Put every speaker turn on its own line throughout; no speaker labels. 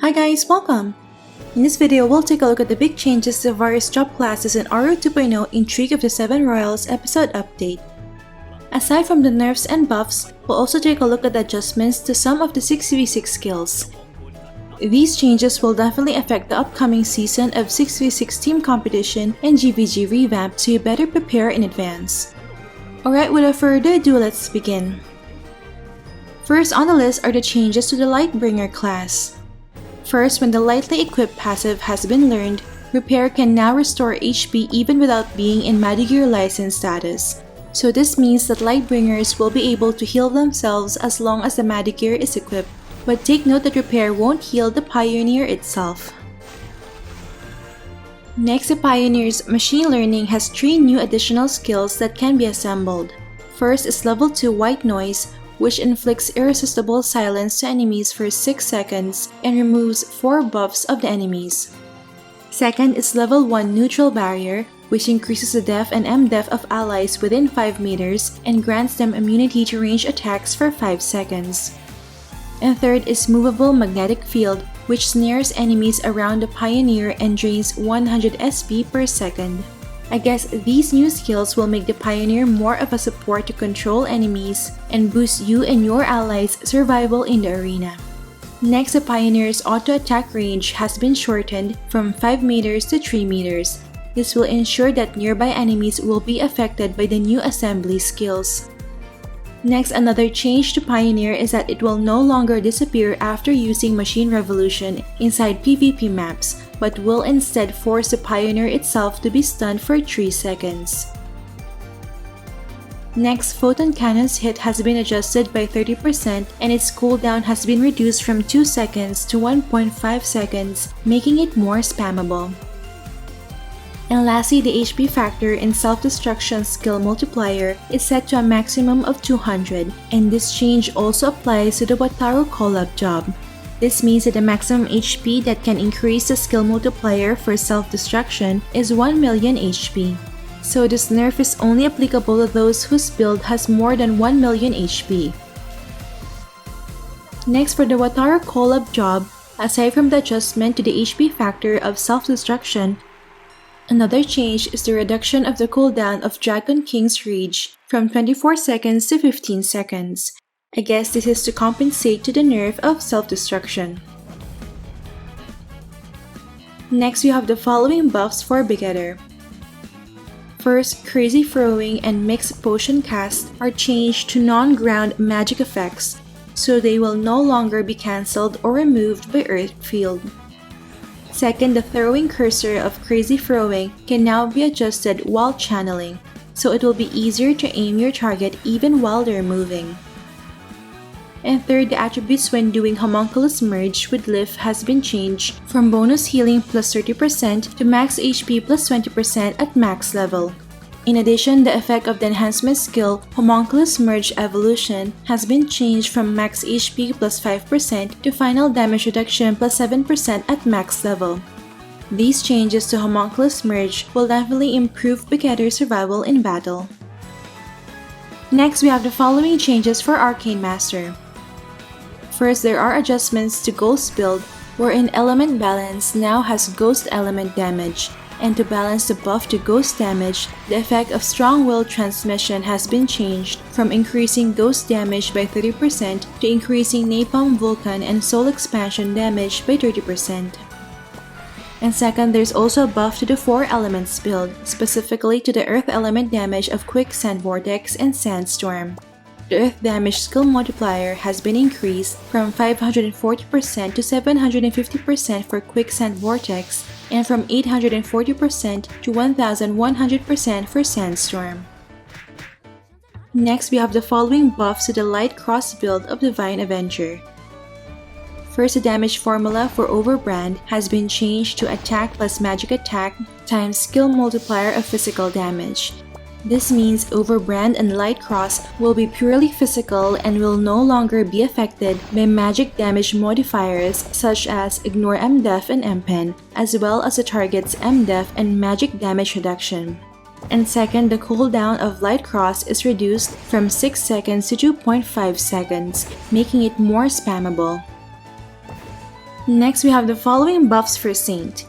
Hi guys, welcome! In this video, we'll take a look at the big changes to various job classes in RO 2.0 Intrigue of the 7 Royals episode update. Aside from the nerfs and buffs, we'll also take a look at the adjustments to some of the 6v6 skills. These changes will definitely affect the upcoming season of 6v6 team competition and GVG revamp, so you better prepare in advance. Alright, without further ado, let's begin. First on the list are the changes to the Lightbringer class. First, when the lightly equipped passive has been learned, Repair can now restore HP even without being in Begetter license status. So this means that Lightbringers will be able to heal themselves as long as the Begetter is equipped, but take note that Repair won't heal the Pioneer itself. Next, the Pioneer's machine learning has 3 new additional skills that can be assembled. First is level 2 White Noise, which inflicts irresistible silence to enemies for 6 seconds and removes 4 buffs of the enemies. Second is level 1 Neutral Barrier, which increases the def and mdef of allies within 5 meters and grants them immunity to range attacks for 5 seconds. And third is Movable Magnetic Field, which snares enemies around the Pioneer and drains 100 SP per second. I guess these new skills will make the Pioneer more of a support to control enemies and boost you and your allies' survival in the arena. Next, the Pioneer's auto-attack range has been shortened from 5 meters to 3 meters. This will ensure that nearby enemies will be affected by the new assembly skills. Next, another change to Pioneer is that it will no longer disappear after using Machine Revolution inside PvP maps, but will instead force the Pioneer itself to be stunned for 3 seconds. Next, Photon Cannon's hit has been adjusted by 30% and its cooldown has been reduced from 2 seconds to 1.5 seconds, making it more spammable. And lastly, the HP factor in Self-Destruction skill multiplier is set to a maximum of 200, and this change also applies to the Wataru collab job. This means that the maximum HP that can increase the skill multiplier for Self-Destruction is 1 million HP. So this nerf is only applicable to those whose build has more than 1 million HP. Next, for the Wataru collab job, aside from the adjustment to the HP factor of Self-Destruction, another change is the reduction of the cooldown of Dragon King's Rage from 24 seconds to 15 seconds. I guess this is to compensate to the nerf of Self-Destruction. Next, we have the following buffs for Begetter. First, Crazy Throwing and Mixed Potion Cast are changed to non-ground magic effects, so they will no longer be cancelled or removed by Earth Field. Second, the throwing cursor of Crazy Throwing can now be adjusted while channeling, so it will be easier to aim your target even while they're moving. And third, the attributes when doing Homunculus Merge with Lift has been changed from bonus healing plus 30% to max HP plus 20% at max level. In addition, the effect of the enhancement skill Homunculus Merge Evolution has been changed from max HP plus 5% to final damage reduction plus 7% at max level. These changes to Homunculus Merge will definitely improve Begetter's survival in battle. Next, we have the following changes for Arcane Master. First, there are adjustments to Ghost build, wherein Element Balance now has Ghost Element damage, and to balance the buff to Ghost damage, the effect of Strong Will Transmission has been changed from increasing Ghost damage by 30% to increasing Napalm Vulcan and Soul Expansion damage by 30%. And second, there's also a buff to the 4 Elements build, specifically to the Earth Element damage of Quicksand Vortex and Sandstorm. The Earth damage skill multiplier has been increased from 540% to 750% for Quicksand Vortex and from 840% to 1100% for Sandstorm. Next, we have the following buffs to the Light Cross build of Divine Avenger. First, the damage formula for Overbrand has been changed to attack plus magic attack times skill multiplier of physical damage. This means Overbrand and Light Cross will be purely physical and will no longer be affected by magic damage modifiers such as Ignore mdef and mpen, as well as the target's mdef and magic damage reduction. And second, the cooldown of Light Cross is reduced from 6 seconds to 2.5 seconds, making it more spammable. Next, we have the following buffs for Saint.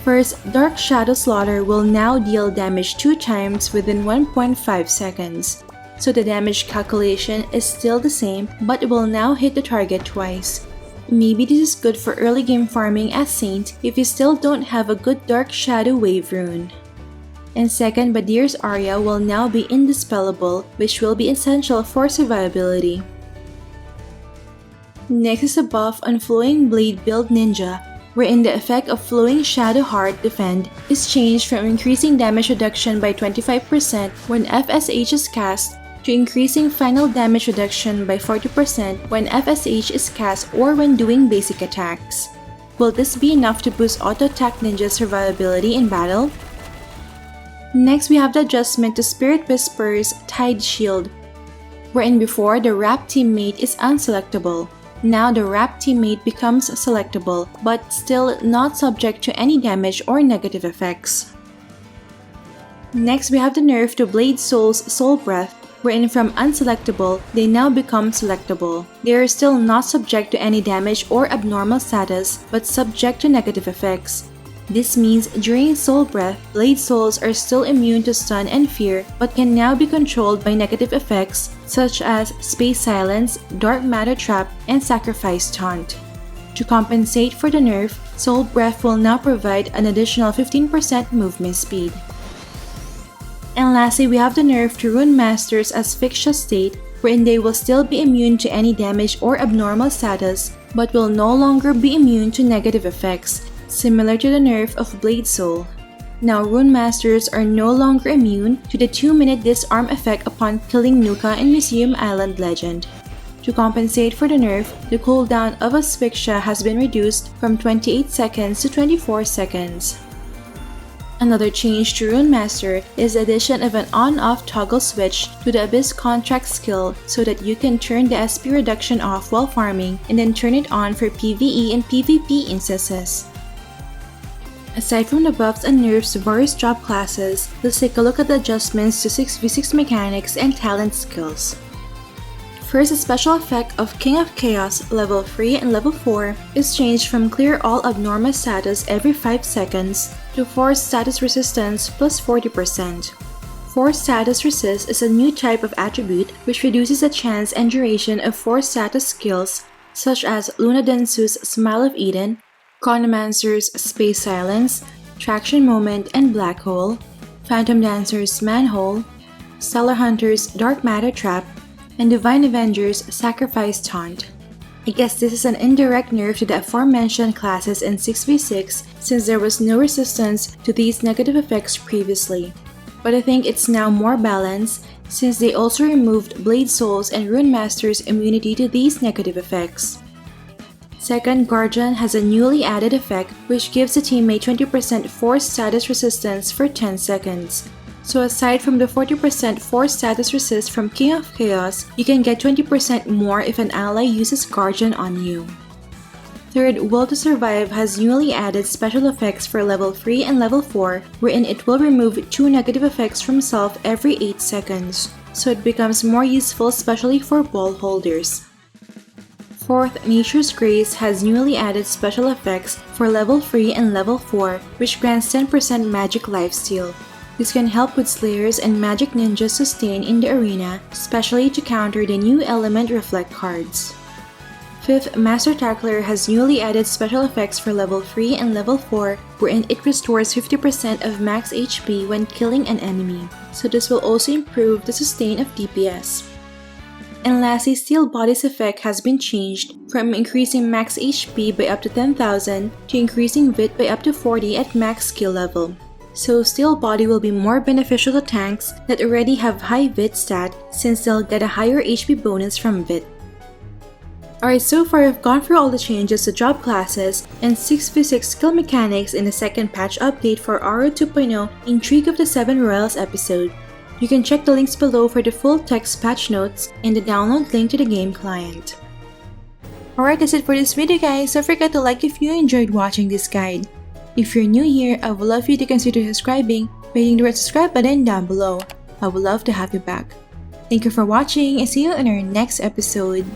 First, Dark Shadow Slaughter will now deal damage 2 times within 1.5 seconds. So the damage calculation is still the same, but it will now hit the target twice. Maybe this is good for early game farming as Saint if you still don't have a good Dark Shadow Wave rune. And second, Badir's Aria will now be indispellable, which will be essential for survivability. Next is a buff on Flowing Blade Build Ninja, wherein the effect of Flowing Shadow Heart Defend is changed from increasing damage reduction by 25% when FSH is cast to increasing final damage reduction by 40% when FSH is cast or when doing basic attacks. Will this be enough to boost auto-attack ninja's survivability in battle? Next, we have the adjustment to Spirit Whisper's Tide Shield, wherein before the wrap teammate is unselectable. Now the wrap teammate becomes selectable, but still not subject to any damage or negative effects. Next, we have the nerf to Blade Soul's Soul Breath, wherein from unselectable, they now become selectable. They are still not subject to any damage or abnormal status, but subject to negative effects. This means during Soul Breath, Blade Souls are still immune to stun and fear, but can now be controlled by negative effects such as Space Silence, Dark Matter Trap, and Sacrifice Taunt. To compensate for the nerf, Soul Breath will now provide an additional 15% movement speed. And lastly, we have the nerf to Rune Master's Asphyxia State, wherein they will still be immune to any damage or abnormal status, but will no longer be immune to negative effects, similar to the nerf of Blade Soul. Now, Rune Masters are no longer immune to the 2-minute disarm effect upon killing Nuka in Museum Island Legend. To compensate for the nerf, the cooldown of Asphyxia has been reduced from 28 seconds to 24 seconds. Another change to Rune Master is the addition of an on-off toggle switch to the Abyss Contract skill so that you can turn the SP reduction off while farming and then turn it on for PvE and PvP instances. Aside from the buffs and nerfs to various job classes, let's take a look at the adjustments to 6v6 mechanics and talent skills. First, the special effect of King of Chaos level 3 and level 4 is changed from Clear All Abnormal status every 5 seconds to Force Status Resistance plus 40%. Force Status Resist is a new type of attribute which reduces the chance and duration of Force Status skills such as Luna Densu's Smile of Eden, Chronomancer's Space Silence, Traction Moment and Black Hole, Phantom Dancer's Manhole, Stellar Hunter's Dark Matter Trap, and Divine Avenger's Sacrifice Taunt. I guess this is an indirect nerf to the aforementioned classes in 6v6 since there was no resistance to these negative effects previously. But I think it's now more balanced since they also removed Blade Souls and Rune Master's immunity to these negative effects. Second, Guardian has a newly added effect which gives a teammate 20% force status resistance for 10 seconds. So aside from the 40% force status resist from King of Chaos, you can get 20% more if an ally uses Guardian on you. Third, Will to Survive has newly added special effects for level 3 and level 4 wherein it will remove 2 negative effects from self every 8 seconds, so it becomes more useful especially for ball holders. Fourth, Nature's Grace has newly added special effects for level 3 and level 4 which grants 10% magic lifesteal. This can help with Slayers and Magic Ninjas sustain in the arena, especially to counter the new Element Reflect cards. Fifth, Master Tackler has newly added special effects for level 3 and level 4 wherein it restores 50% of max HP when killing an enemy, so this will also improve the sustain of DPS. And lastly, Steel Body's effect has been changed from increasing max HP by up to 10,000 to increasing VIT by up to 40 at max skill level. So Steel Body will be more beneficial to tanks that already have high VIT stat since they'll get a higher HP bonus from VIT. Alright, so far I've gone through all the changes to job classes and 6v6 skill mechanics in the second patch update for RO 2.0 Intrigue of the Seven Royals episode. You can check the links below for the full text patch notes and the download link to the game client. Alright, that's it for this video guys. Don't forget to like if you enjoyed watching this guide. If you're new here, I would love you to consider subscribing by hitting the red subscribe button down below. I would love to have you back. Thank you for watching and see you in our next episode.